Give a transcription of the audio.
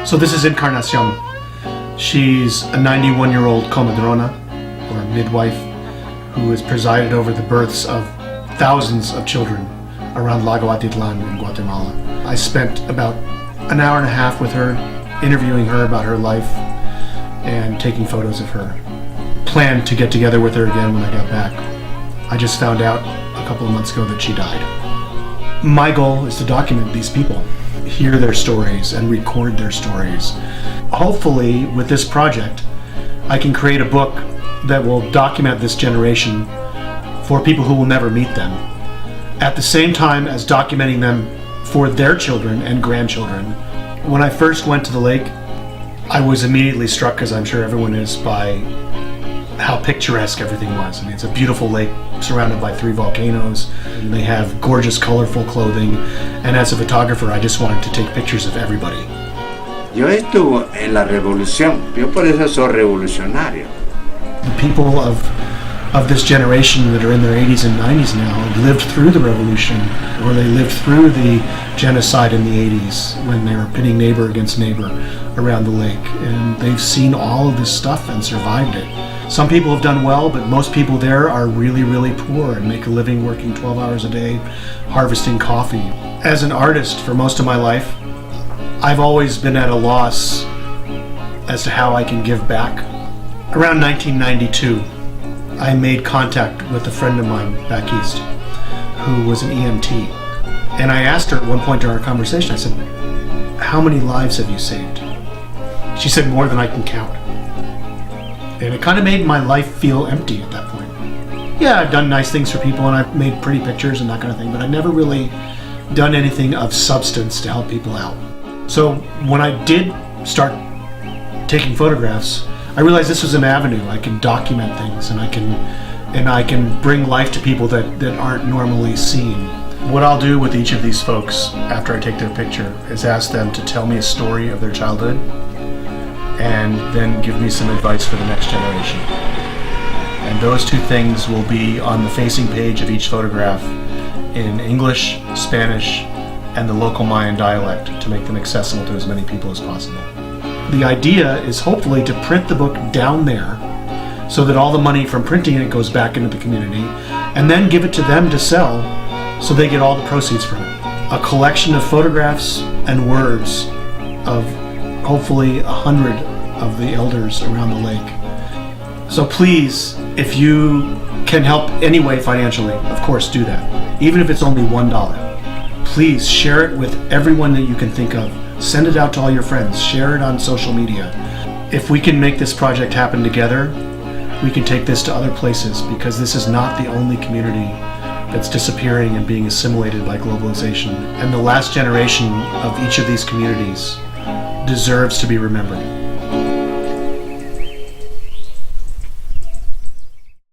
So this is Encarnacion. She's a 91-year-old comadrona, or midwife, who has presided over the births of thousands of children around Lago Atitlan in Guatemala. I spent about an hour and a half with her, interviewing her about her life and taking photos of her. Planned to get together with her again when I got back. I just found out a couple of months ago that she died. My goal is to document these people, hear their stories and record their stories. Hopefully, with this project, I can create a book that will document this generation for people who will never meet them, at the same time as documenting them for their children and grandchildren. When I first went to the lake, I was immediately struck, as I'm sure everyone is, by how picturesque everything was. I mean, it's a beautiful lake surrounded by 3 volcanoes, and they have gorgeous, colorful clothing, and as a photographer, I just wanted to take pictures of everybody. Yo estuve en la revolución, yo por eso soy revolucionario. The people of this generation that are in their 80s and 90s now lived through the revolution, or they lived through the genocide in the 80s when they were pitting neighbor against neighbor around the lake, and they've seen all of this stuff and survived it. Some people have done well, but most people there are really, really poor and make a living working 12 hours a day, harvesting coffee. As an artist for most of my life, I've always been at a loss as to how I can give back. Around 1992, I made contact with a friend of mine back east who was an EMT. And I asked her at one point during our conversation, I said, "How many lives have you saved?" She said, "More than I can count." And it kind of made my life feel empty at that point. Yeah, I've done nice things for people and I've made pretty pictures and that kind of thing, but I've never really done anything of substance to help people out. So when I did start taking photographs, I realized this was an avenue. I can document things and I can bring life to people that aren't normally seen. What I'll do with each of these folks after I take their picture is ask them to tell me a story of their childhood and then give me some advice for the next generation. And those 2 things will be on the facing page of each photograph in English, Spanish, and the local Mayan dialect to make them accessible to as many people as possible. The idea is hopefully to print the book down there so that all the money from printing it goes back into the community, and then give it to them to sell so they get all the proceeds from it. A collection of photographs and words of hopefully 100 of the elders around the lake. So please, if you can help any way financially, of course do that. Even if it's only $1. Please share it with everyone that you can think of. Send it out to all your friends. Share it on social media. If we can make this project happen together, we can take this to other places, because this is not the only community that's disappearing and being assimilated by globalization. And the last generation of each of these communities deserves to be remembered.